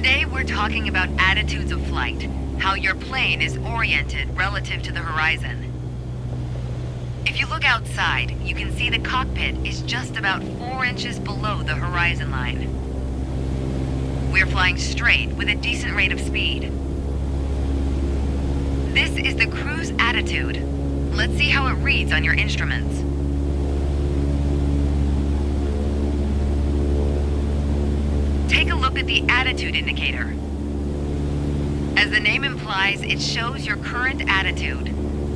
Today we're talking about attitudes of flight, how your plane is oriented relative to the horizon. If you look outside, you can see the cockpit is just about 4 inches below the horizon line. We're flying straight with a decent rate of speed. This is the cruise attitude. Let's see how it reads on your instruments. Take a look at the attitude indicator. As the name implies, it shows your current attitude.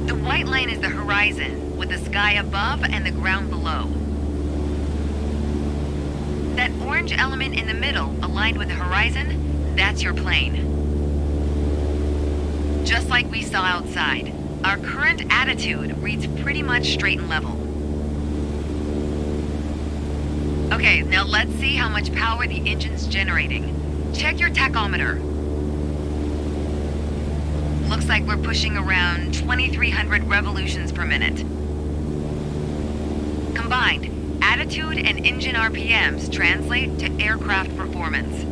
The white line is the horizon, with the sky above and the ground below. That orange element in the middle, aligned with the horizon, that's your plane. Just like we saw outside, our current attitude reads pretty much straight and level. Okay, now let's see how much power the engine's generating. Check your tachometer. Looks like we're pushing around 2,300 revolutions per minute. Combined, attitude and engine RPMs translate to aircraft performance.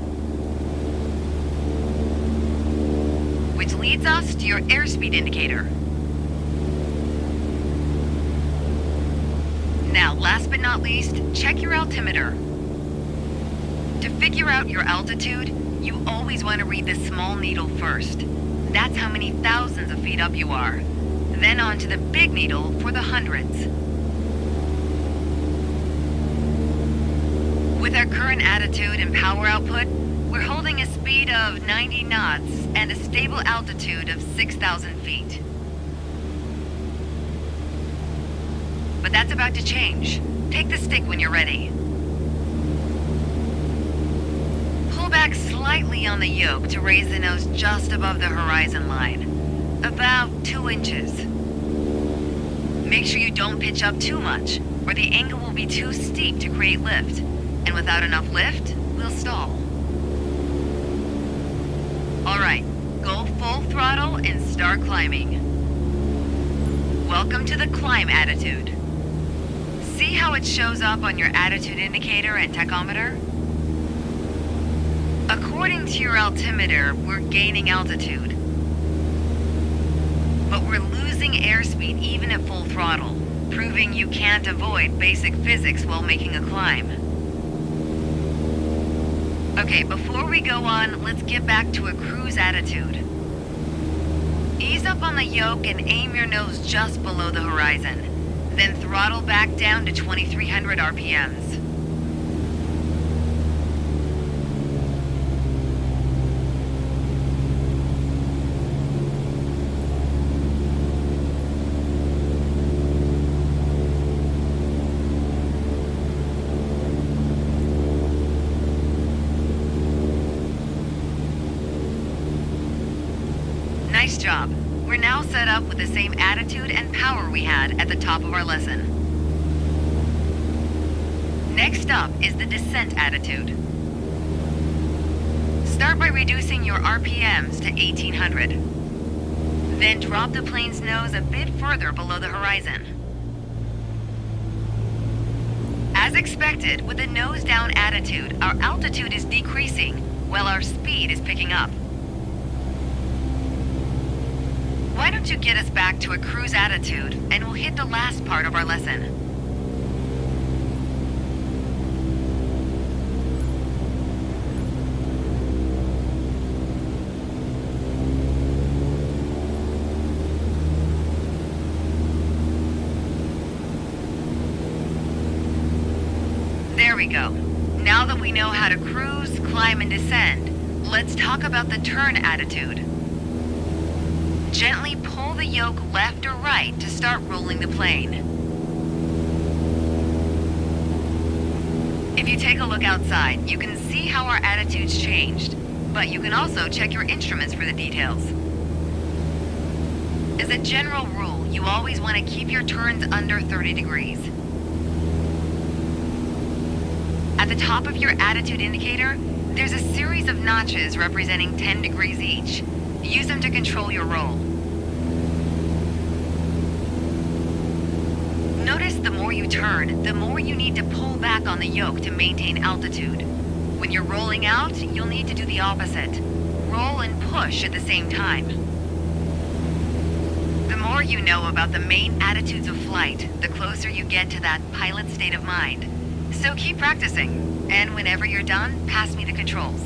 Which leads us to your airspeed indicator. Now, last but not least, check your altimeter. To figure out your altitude, you always want to read the small needle first. That's how many thousands of feet up you are. Then on to the big needle for the hundreds. With our current attitude and power output, we're holding a speed of 90 knots and a stable altitude of 6,000 feet. But that's about to change. Take the stick when you're ready. Pull back slightly on the yoke to raise the nose just above the horizon line. About 2 inches. Make sure you don't pitch up too much, or the angle will be too steep to create lift. And without enough lift, we'll stall. Alright, go full throttle and start climbing. Welcome to the climb attitude. See how it shows up on your attitude indicator and tachometer? According to your altimeter, we're gaining altitude. But we're losing airspeed even at full throttle, proving you can't avoid basic physics while making a climb. Okay, before we go on, let's get back to a cruise attitude. Ease up on the yoke and aim your nose just below the horizon. Then throttle back down to 2,300 RPMs. Nice job. We're now set up with the same attitude and power we had at the top of our lesson. Next up is the descent attitude. Start by reducing your RPMs to 1,800. Then drop the plane's nose a bit further below the horizon. As expected, with the nose down attitude, our altitude is decreasing while our speed is picking up. Why don't you get us back to a cruise attitude, and we'll hit the last part of our lesson. There we go. Now that we know how to cruise, climb, and descend, let's talk about the turn attitude. Gently pull the yoke left or right to start rolling the plane. If you take a look outside, you can see how our attitude's changed, but you can also check your instruments for the details. As a general rule, you always want to keep your turns under 30 degrees. At the top of your attitude indicator, there's a series of notches representing 10 degrees each. Use them to control your roll. Notice the more you turn, the more you need to pull back on the yoke to maintain altitude. When you're rolling out, you'll need to do the opposite. Roll and push at the same time. The more you know about the main attitudes of flight, the closer you get to that pilot state of mind. So keep practicing, and whenever you're done, pass me the controls.